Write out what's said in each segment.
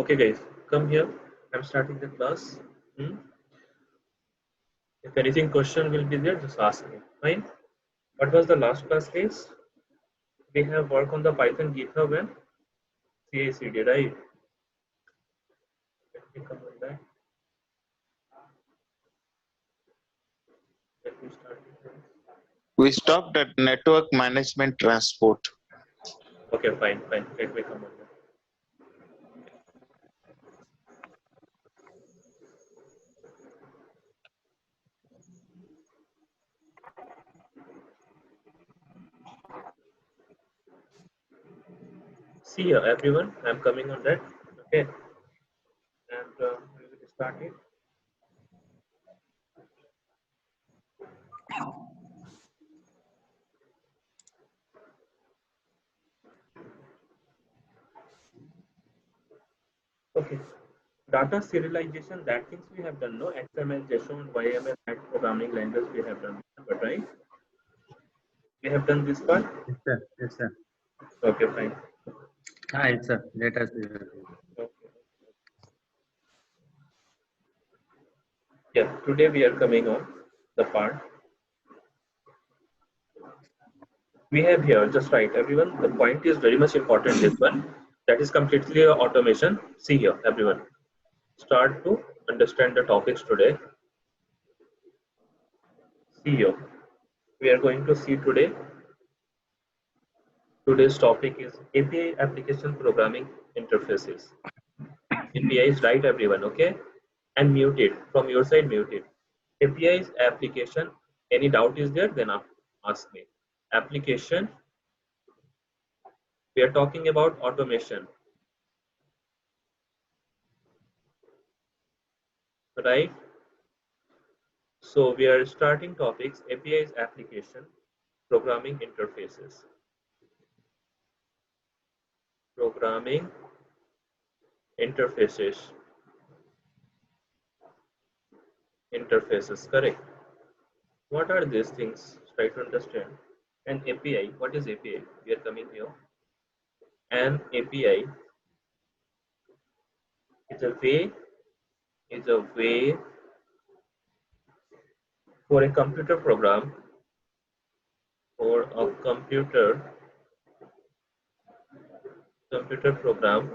Okay, guys, come here. I'm starting the class. Hmm? If anything question will be there, just ask me. Fine. What was the last class, guys? We have work on the Python GitHub and CI/CD, right? Let me come on that. Let me start it. We stopped at network management transport. Okay, fine. Let me come on that. See here, everyone. I'm coming on that. Okay, and we will start it. Okay. Data serialization, that things we have done, no? XML, JSON, YAML, that programming language we have done, but right? We have done this part? Yes, sir. Yes, sir. Okay, fine. Yes, sir. Let us. Okay. Yeah, today we are coming on the part. We have here, just right, everyone, the point is very much important, this one. That is completely automation. See here, everyone. Start to understand the topics today. See here. We are going to see today. Today's topic is API application programming interfaces. APIs, right, everyone, okay? And mute it. From your side, mute it. APIs application. Any doubt is there? Then ask me. Application. We are talking about automation. Right? So we are starting topics APIs application programming interfaces. Programming interfaces. Interfaces, correct. What are these things? Try to understand. An API, what is API? We are coming here. An API is a way for a computer program or a computer program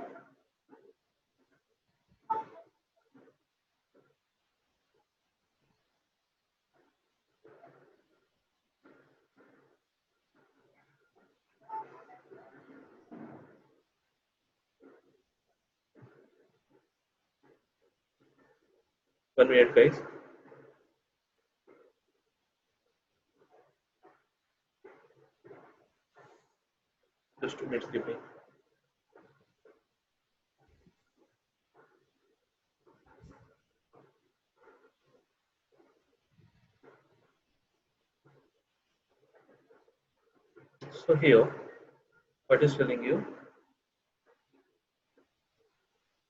one minute, guys. Just 2 minutes, give me. So here, what is telling you?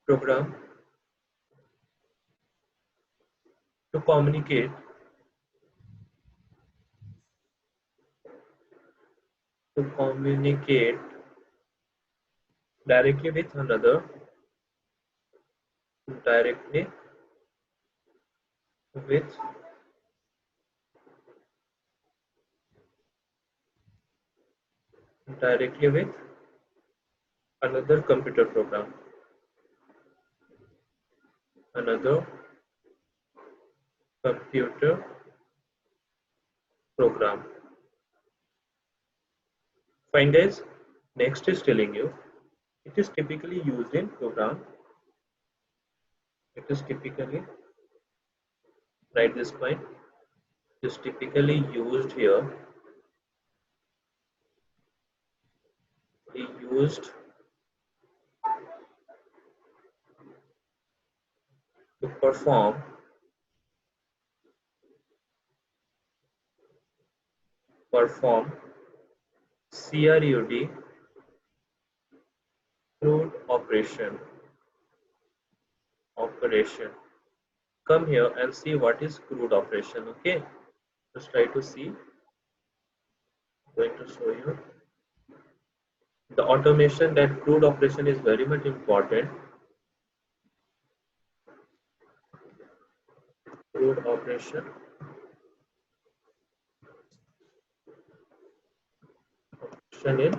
Program to communicate directly with another, directly with directly with another computer program, another computer program. Fine, guys. Next is telling you it is typically used in program. It is typically, write this point, it is typically used here, used to perform CRUD, CRUD operation. Come here and see what is CRUD operation. Okay, just try to see. I'm going to show you the automation. That CRUD operation is very much important. crude operation in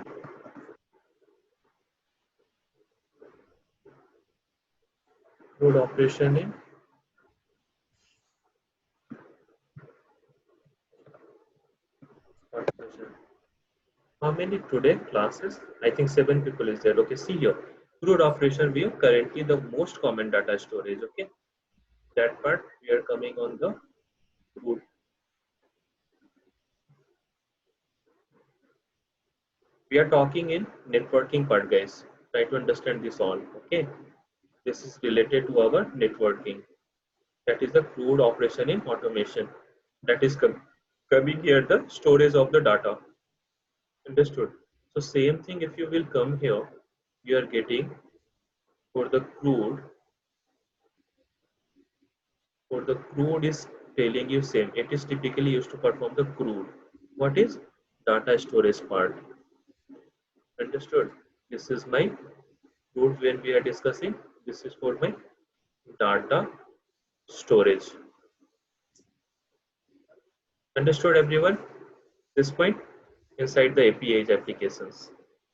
operation. How many today classes? I think 7 people is there. Okay, see here. Crude operation view currently the most common data storage. Okay, that part we are coming on the crude. We are talking in networking part, guys. Try to understand this all. Okay, this is related to our networking. That is the crude operation in automation. That is coming here the storage of the data. Understood? So same thing if you will come here, you are getting for the crude. For the crude is telling you same. It is typically used to perform the crude. What is data storage part? Understood? This is my crude when we are discussing. This is for my data storage. Understood everyone? This point inside the APIs applications.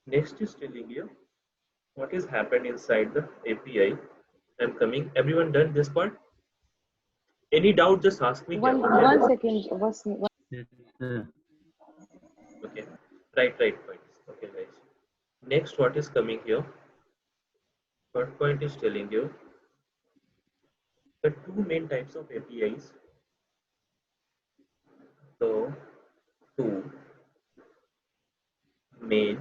Next is telling you what is happened inside the API. I'm coming. Everyone done this part? Any doubt? Just ask me here. One second. Yes, sir. Okay. Right points. Okay, guys. Next, what is coming here? Third point is telling you the two main types of APIs. The two main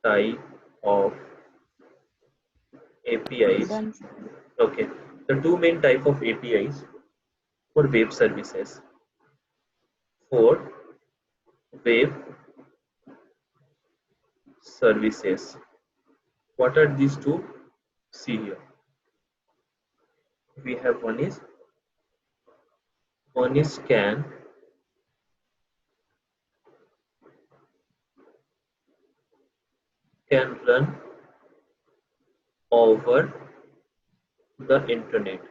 type of APIs. Done. Okay. The two main type of APIs for web services. For web services. What are these two? See here. We have one is can run over the internet.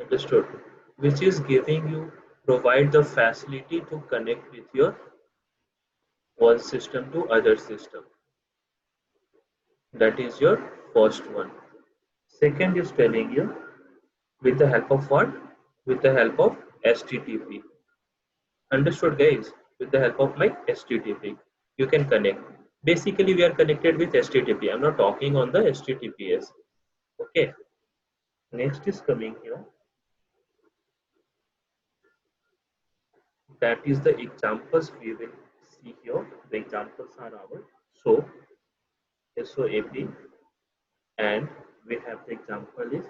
Understood? Which is giving you provide the facility to connect with your one system to other system. That is your first one. Second is telling you with the help of what? With the help of HTTP. Understood, guys? With the help of my HTTP, you can connect. Basically, we are connected with HTTP. I'm not talking on the HTTPS. Okay. Next is coming here. That is the examples we will see here. The examples are our SOAP, and we have the example is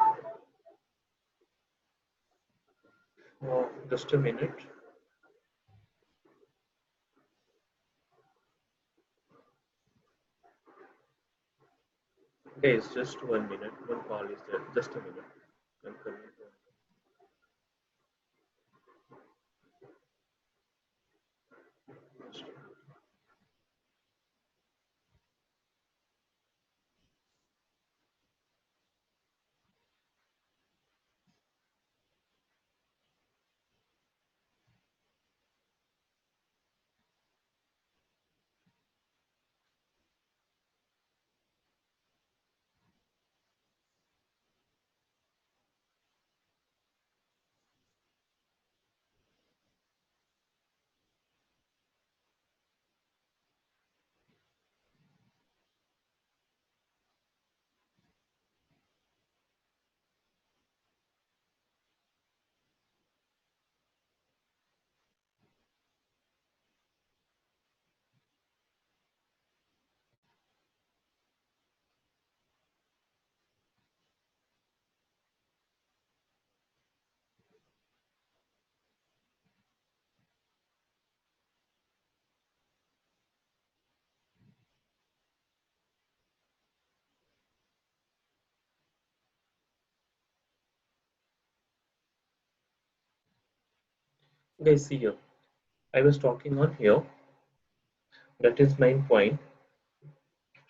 just a minute. Guys, just 1 minute. One call is there. Just a minute. I'm coming. Guys, see here. I was talking on here. That is my point.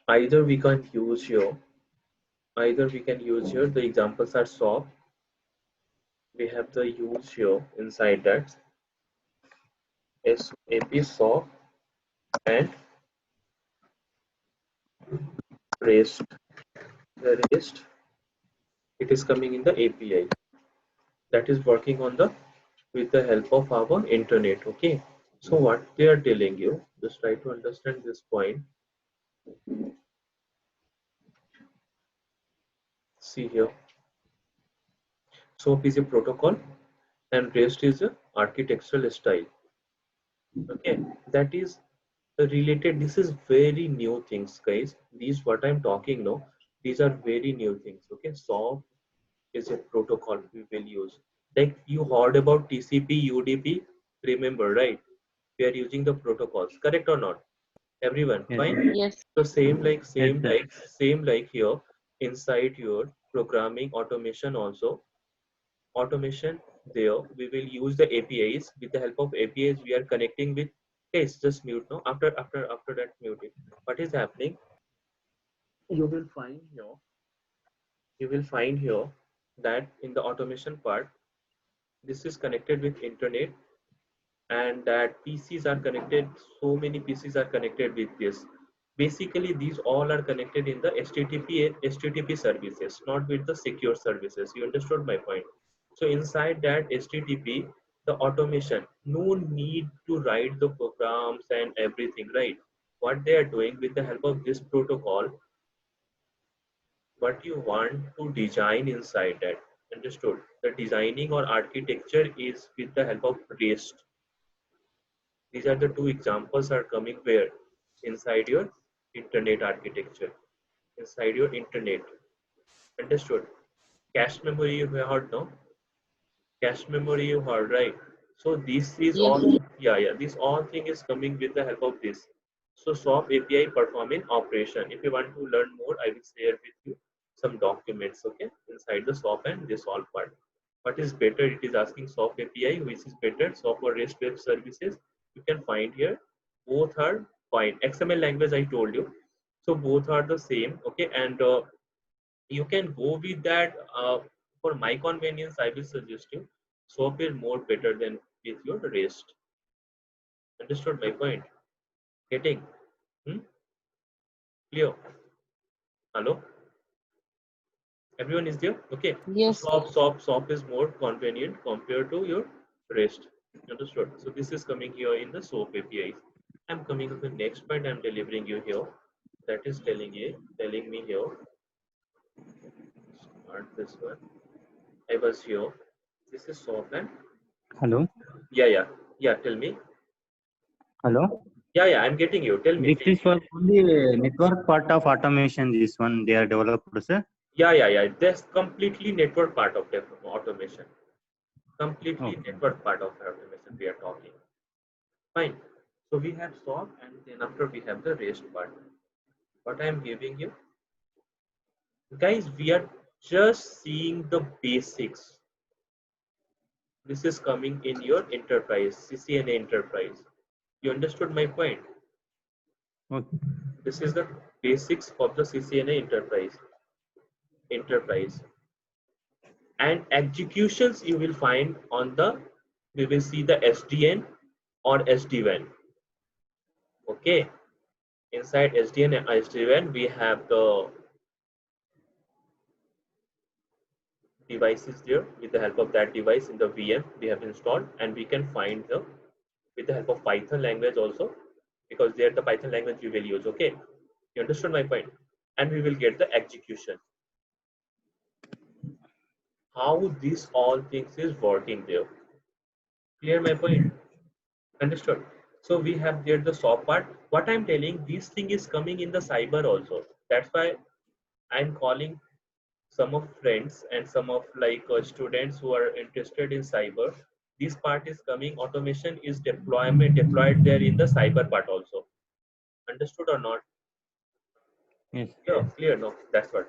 Either we can use here Either we can use here, the examples are SOAP. We have the use here inside that SAP SOAP and REST. The REST, it is coming in the API that is working on the with the help of our internet. Okay, so what they are telling you, just try to understand this point. See here, SOAP is a protocol and REST is a architectural style. Okay, that is related. This is very new things, guys. These what I'm talking now, these are very new things. Okay, SOAP is a protocol we will use. Like you heard about TCP, UDP, remember, right? We are using the protocols, correct or not? Everyone, Yes, fine? sir. Yes. So same like Yes, sir. same like here inside your programming automation also. Automation there we will use the APIs. With the help of APIs we are connecting with. Yes, just mute now. After that mute it. What is happening? You will find here. You will find here that in the automation part, this is connected with internet, and that PCs are connected. So many PCs are connected with this. Basically, these all are connected in the HTTP services, not with the secure services. You understood my point? So inside that HTTP, the automation, no need to write the programs and everything, right? What they are doing with the help of this protocol, what you want to design inside that. Understood? The designing or architecture is with the help of REST. These are the two examples are coming where inside your internet architecture, inside your internet. Understood? Cache memory you heard, no? Cache memory you heard, right? So this is Yes. all, yeah, this all thing is coming with the help of this. So SOAP API performing operation. If you want to learn more, I will share with you some documents, okay, inside the SOAP and this all part. What is better? It is asking SOAP API, which is better, SOAP or REST web services. You can find here. Both are fine. XML language I told you. So both are the same, okay, and you can go with that. For my convenience, I will suggest you SOAP is more better than with your REST. Understood my point? Getting? Hmm? Clear? Hello? Everyone is there? Okay. So Yes. SOAP is more convenient compared to your REST. Understood? So this is coming here in the SOAP APIs. I'm coming to the next point I'm delivering you here. That is telling me here. Start this one. I was here. This is SOAP and Hello. yeah. Tell me. Hello. Yeah. I'm getting you. Tell me. This is for only network part of automation. This one they are developed, sir. Yeah. That's completely network part of the automation. Completely Okay. network part of automation we are talking. Fine. So we have SOAP and then after we have the REST part. What I am giving you, guys, we are just seeing the basics. This is coming in your enterprise, CCNA enterprise. You understood my point? Okay. This is the basics of the CCNA enterprise. And executions you will find on the, we will see the SDN or SD-WAN. Okay, inside SDN and SD-WAN we have the devices there. With the help of that device in the VM we have installed, and we can find the, with the help of Python language also, because there the Python language we will use. Okay, you understood my point? And we will get the execution, how this all things is working there. Clear my point? Understood? So we have there the SOAP part. What I'm telling, this thing is coming in the cyber also. That's why I'm calling some of friends and some of like students who are interested in cyber. This part is coming. Automation is deployed there in the cyber part also. Understood or not? Yes. Yeah, clear. No, that's what.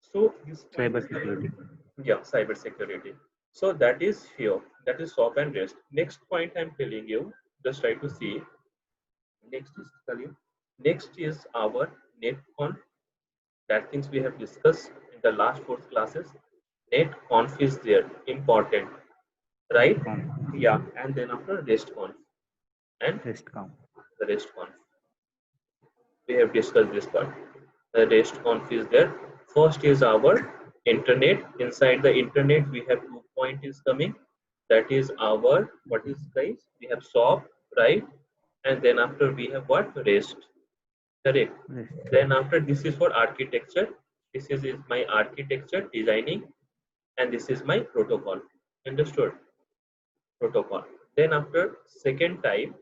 So this point Cyber is security. coming. Yeah, cyber security. So that is here. That is SOAP and REST. Next point I'm telling you. Just try to see. Next is tell you. Next is our NetCon. That things we have discussed in the last 4 classes. Netconf is there, important, right? Yeah, and then after RESTconf and RESTconf. the RESTconf. We have discussed this part. The RESTconf is there. First is our internet. Inside the internet, we have 2 point is coming. That is our, what is guys? We have SOAP, right? And then after we have what? REST. Correct. Then after, this is for architecture. This is my architecture designing, and this is my protocol. Understood? Protocol. Then after second type,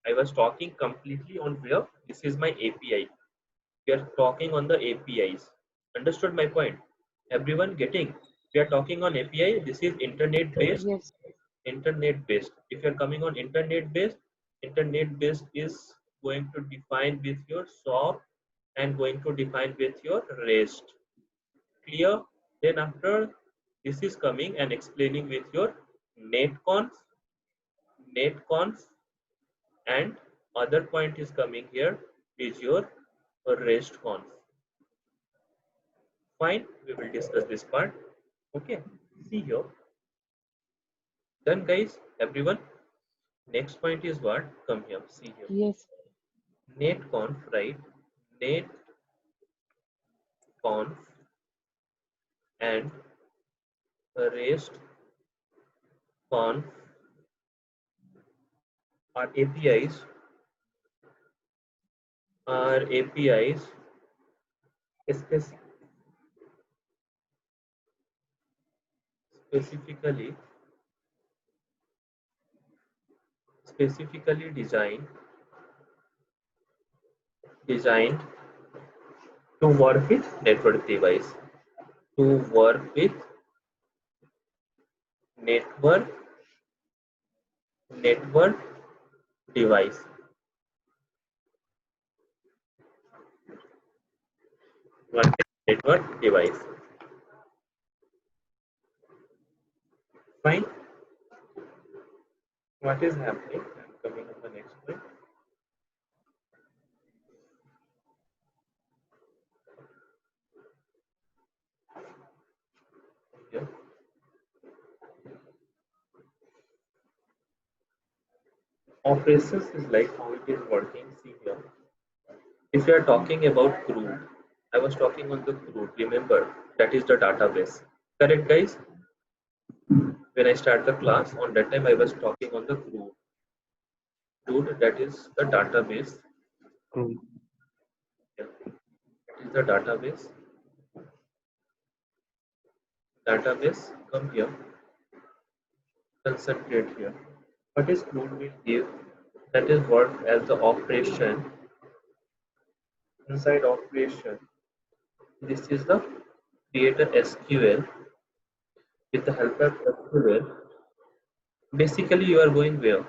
I was talking completely on where this is my API. We are talking on the APIs. Understood my point? Everyone getting? We are talking on API. This is internet based. Yes. Internet based. If you are coming on internet based is going to define with your SOAP and going to define with your REST. Clear? Then after, this is coming and explaining with your netconf, and other point is coming here is your RESTconf. Fine, we will discuss this part. Okay, see here. Done, guys. Everyone. Next point is what? Come here. See here. Yes. Netconf, right? Netconf and RESTconf are APIs. Are APIs specifically designed to work with network device. To work with network device. Work with network device. Fine. What is happening? I'm coming on the next point. Here. Operations is like how it is working. See here. If you are talking about CRUD, I was talking on the CRUD. Remember, that is the database. Correct, guys? When I start the class, on that time I was talking on the CRUD. CRUD, that is the database. Cool. Yeah. That is the database. Database, come here. Concentrate here. What is CRUD will give? That is work as the operation. Inside operation, this is the create a SQL. With the help of SQL, basically you are going where?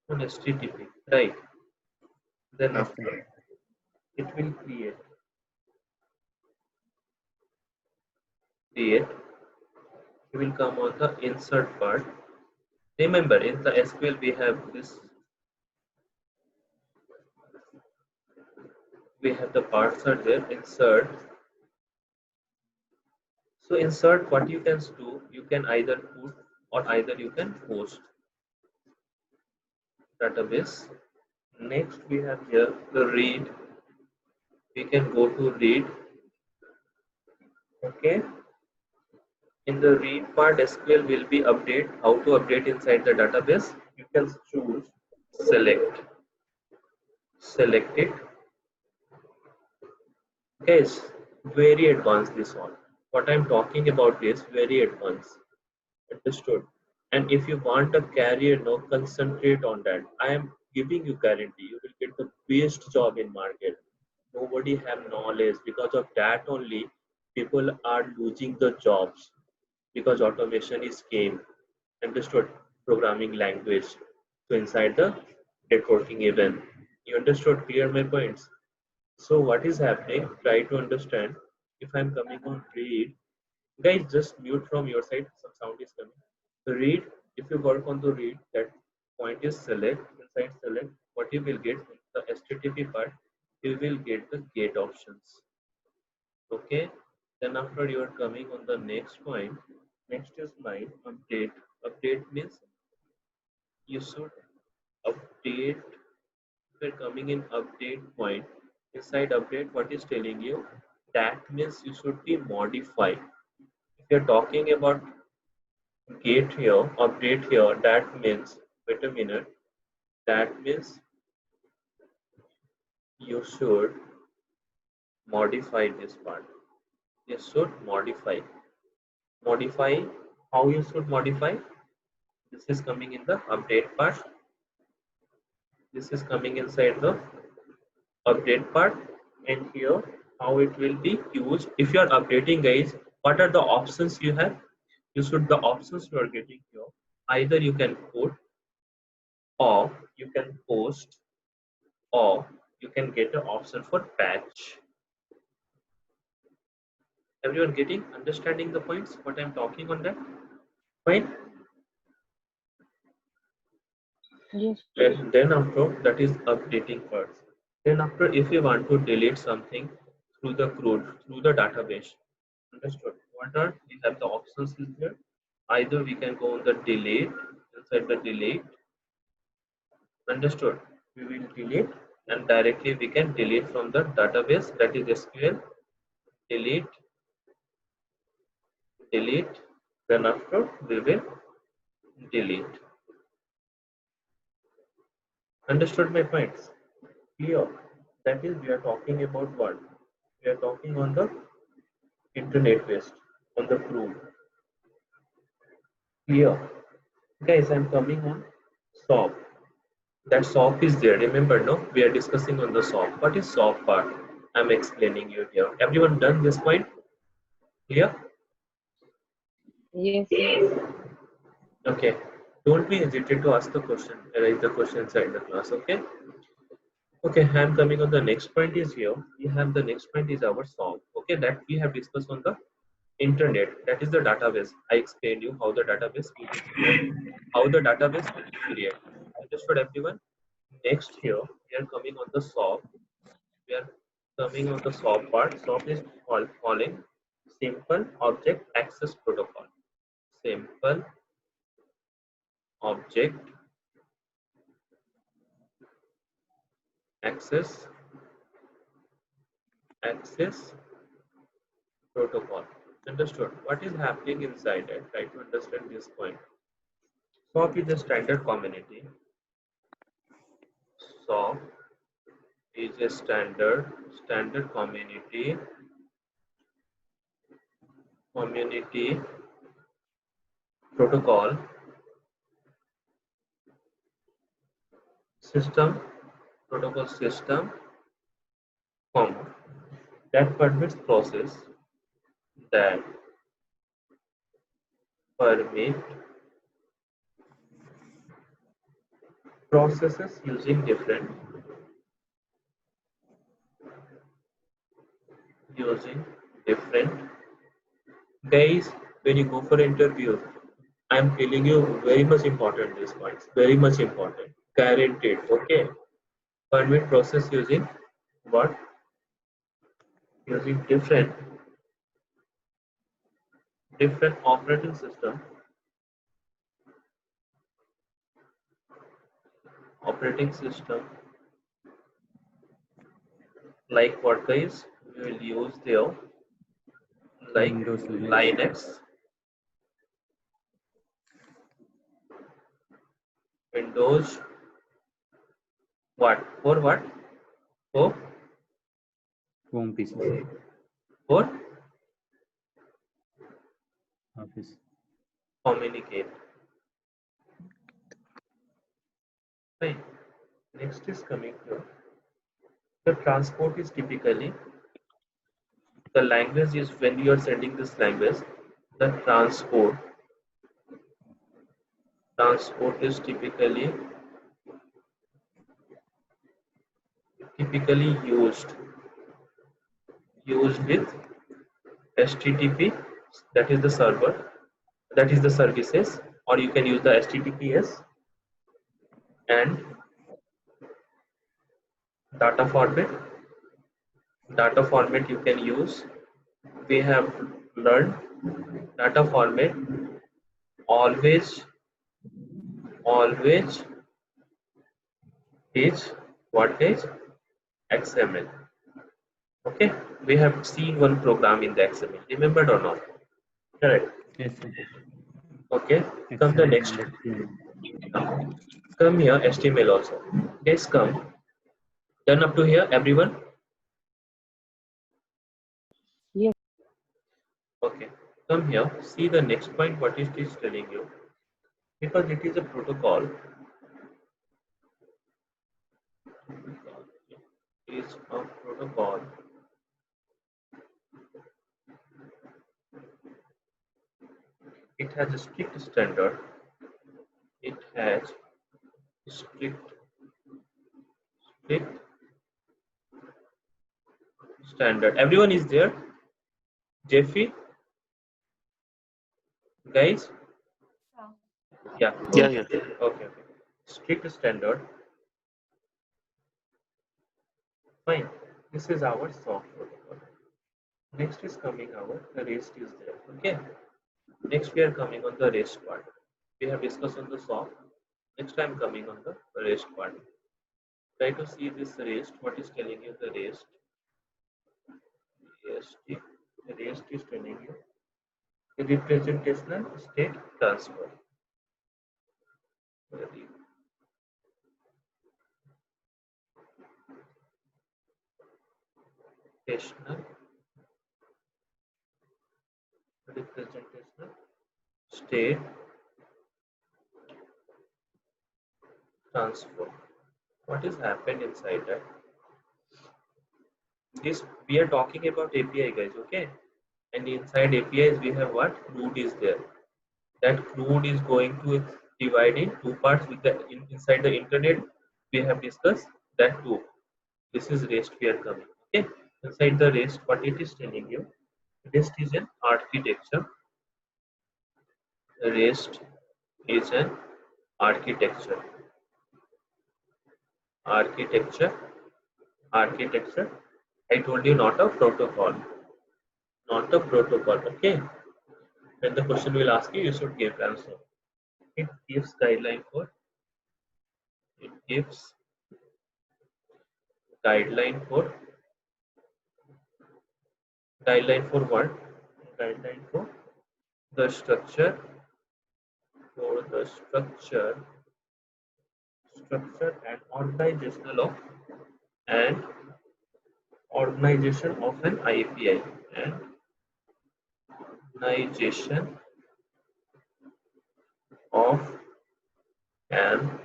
On HTTP, right? Then after, it will create. You will come on the insert part. Remember, in the SQL we have this. We have the parts are there. Insert. So insert, what you can do, you can either put or either you can post. Database. Next we have here the read. We can go to read. Okay. In the read part, SQL will be update. How to update inside the database? You can choose select it. Guys, very advanced this one. What I'm talking about is very advanced. Understood? And if you want a career, no, concentrate on that. I am giving you guarantee you will get the best job in market. Nobody have knowledge. Because of that only, people are losing the jobs because automation is came. Understood? Programming language. So inside the networking event, you understood? Clear my points? So what is happening? Try to understand. If I'm coming on read, guys, just mute from your side. Some sound is coming. Read. If you work on the read, that point is select. Inside select, what you will get the HTTP part, you will get the gate options. Okay. Then after you are coming on the next point. Next is 9, update. Update means you should update. If you're coming in update point, inside update, what is telling you? That means you should be modified. If you're talking about get here, update here, that means, wait a minute, that means you should modify this part. You should modify. Modify, how you should modify? This is coming in the update part. This is coming inside the update part, and here how it will be used. If you are updating, guys, what are the options you have? You should, the options you are getting here, either you can put, or you can post, or you can get an option for patch. Everyone getting, understanding the points what I'm talking on that? Fine. Yes. And then after that is updating first. Then after, if you want to delete something through the code, through the database, understood? What are, we have the options is there. Either we can go on the delete, inside the delete, understood? We will delete, and directly we can delete from the database, that is SQL, delete, delete, then after we will delete. Understood my points? Clear? That is, we are talking about what? We are talking on the internet based, on the Chrome. Clear? Guys, I'm coming on SOAP. That SOAP is there. Remember, no? We are discussing on the SOAP. What is SOAP part? I'm explaining you here. Everyone done this point? Clear? Yes. Okay. Don't be hesitant to ask the question. Write the question inside the class. Okay. Okay. I'm coming on the next point is here. We have the next point is our SOAP. Okay. That we have discussed on the internet. That is the database. I explained you how the database will be created. How the database will be created. Understood, everyone? Next here, we are coming on the SOAP. We are coming on the SOAP part. SOAP is calling Simple Object Access Protocol. Simple Object Access Protocol. Understood? What is happening inside it? Try to understand this point. SOAP is a standard community. SOAP is a standard community protocol system, that permits processes using different guys. When you go for interview, I'm telling you, very much important these points, very much important, guaranteed. Okay, permit process using what? Using different operating system, like what, guys? We will use there, like Windows, Linux, Windows. What? For what? For home PC, for office. communicate. Right. Next is coming here. The transport is typically, the language is, when you are sending this language, the transport is typically used with HTTP, that is the server, that is the services, or you can use the HTTPS, and data format you can use we have learned data format always is what is XML. Okay, we have seen one program in the XML. Remembered or not? Correct. Yes, sir. Okay, come the next. Come here, HTML also. Guys, come. Done up to here, everyone? Yes. Okay, come here. See the next point, what it is telling you. Because it is a protocol. It is a protocol. It has a strict standard. It has strict standard. Everyone is there? Jeffy? Guys? Yeah. Yeah, yeah. Okay. Strict standard. Fine. This is our soft protocol. Next is coming our the REST is there. Okay. Next we are coming on the REST part. We have discussed on the soft. Next I am coming on the REST part. Try to see this REST. What is telling you the REST? REST is telling you the representational state transfer. Representational state transfer. What is happened inside that? This we are talking about API, guys. Okay, and inside APIs we have what CRUD is there. That CRUD is going to divide in two parts. With the inside the internet we have discussed that too. This is REST we are coming. Okay, inside the REST, what it is telling you, REST is an architecture. REST is an architecture. Architecture. I told you, not a protocol. Not a protocol. Okay. When the question will ask you, you should give answer. It gives guideline for. It gives guideline for. Guideline for what? Guideline for the structure. For the structure and organizational of and organization of an API and organization of an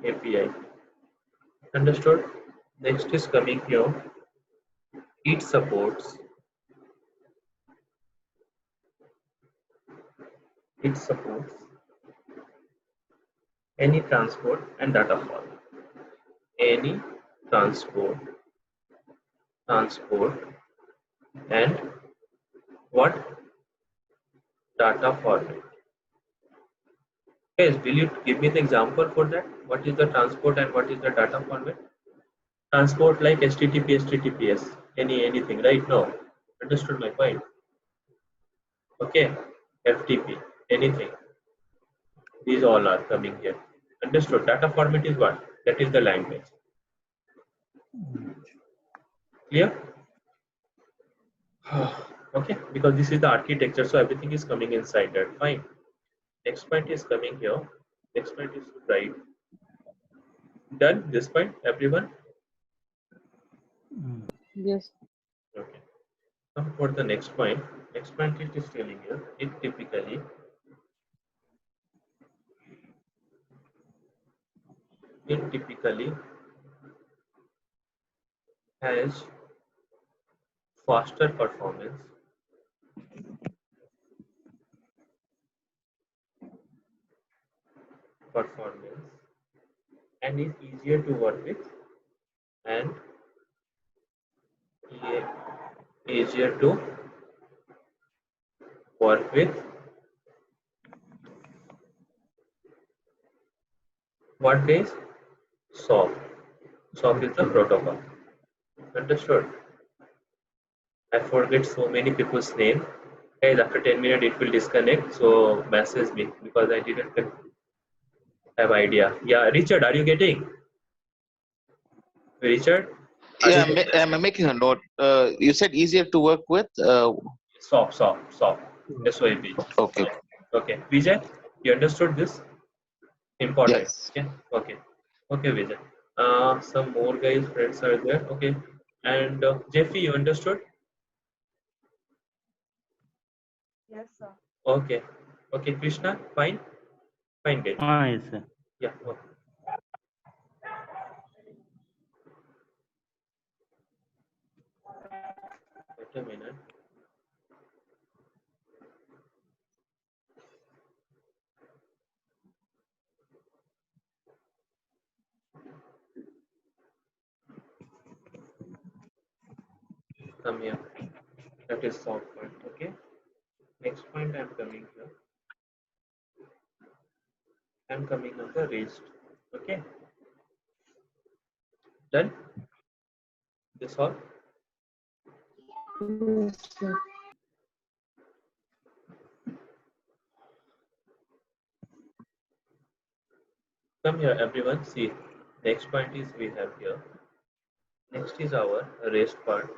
API. Understood? Next is coming here. It supports any transport and data format. Any transport and what data format. Guys, will you give me the example for that? What is the transport and what is the data format? Transport like HTTP, HTTPS, anything, right? No. Understood my point? Okay. FTP, anything. These all are coming here. Understood? Data format is what? That is the language. Clear? Okay, because this is the architecture, so everything is coming inside that. Fine. Next point is coming here. Next point is right. Done this point, everyone? Yes. Okay. Come for the next point. Next point it is telling you it typically has faster performance and is easier to work with and easier to work with. What is SOAP? SOAP is the protocol. Understood? I forget so many people's name. Guys, after 10 minutes it will disconnect, so message me because I didn't have idea. Yeah, Richard, are you getting? Richard, are Yeah, you getting? I'm making a note. You said easier to work with. Stop. SOAP. Okay. Okay. Vijay, you understood this? Important. Yes. Yeah. Okay. Okay, Vijay. Some more guys, friends are there. Okay. And Jeffy, you understood? Yes, sir. Okay. Okay, Krishna, fine. Fine, guys. Yes, sir. Yeah. Okay. Wait a minute. Come here. That is soft point. Okay. Next point I'm coming here. I'm coming on the raised. Okay. Done. This all. Yes, sir. Come here, everyone. See. Next point is we have here. Next is our raised part.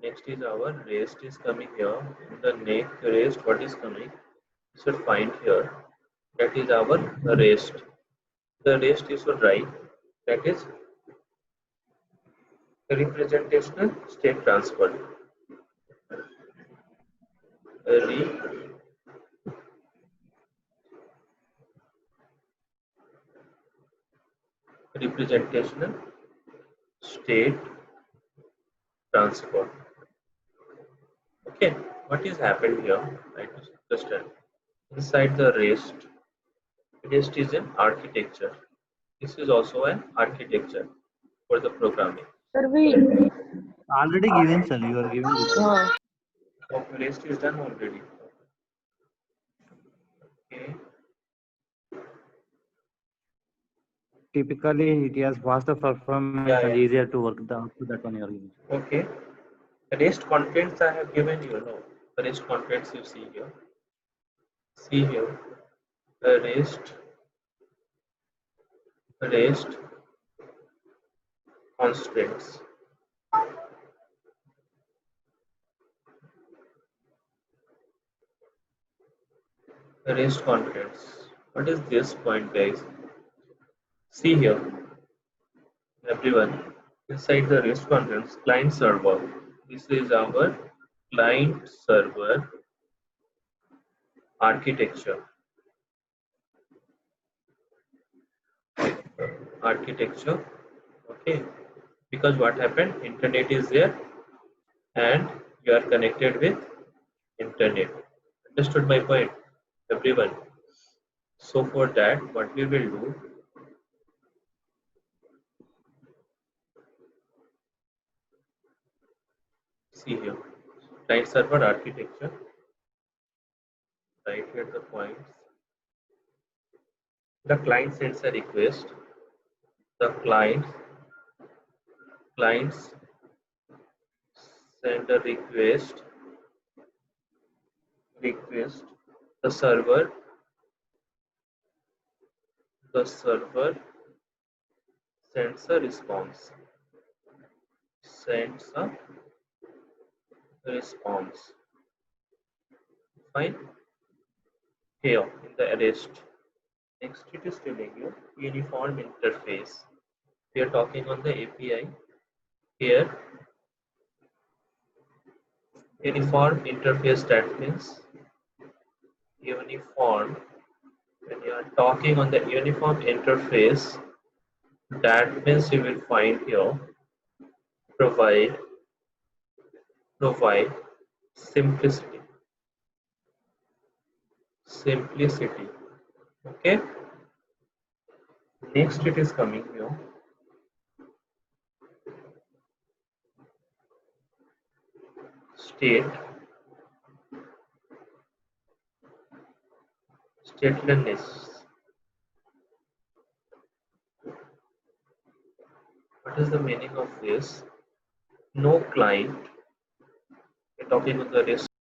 Next is our raised is coming here. In the neck raised, what is coming? You should find here. That is our raised. The raised you should write. That is representational state transfer. Representational state transfer. Okay, what is happened here? I understand. Inside the REST is an architecture. This is also an architecture for the programming. Sir, we. Already given, sir. You are giving this. So REST is done already. Okay. Typically, it has faster performance Yeah, and yeah. easier to work the to that one you are giving. Okay. The REST contents I have given you. No, the REST contents you see here. See here. The REST constraints. The REST contents. What is this point, guys? See here, everyone. Inside the REST contents, client server. This is our client server architecture. Okay, because what happened, internet is there and you are connected with internet. Understood my point, everyone? So for that, what we will do, see here, client server architecture. Right here the points. The client sends a request. The clients send a request. The server sends a response. Fine. Here in the REST. Next it is telling you uniform interface. We are talking on the API. Here uniform interface, that means uniform. When you are talking on the uniform interface, that means you will find here provide simplicity. Okay. Next it is coming here. Statelessness. What is the meaning of this? No client We're talking on the risk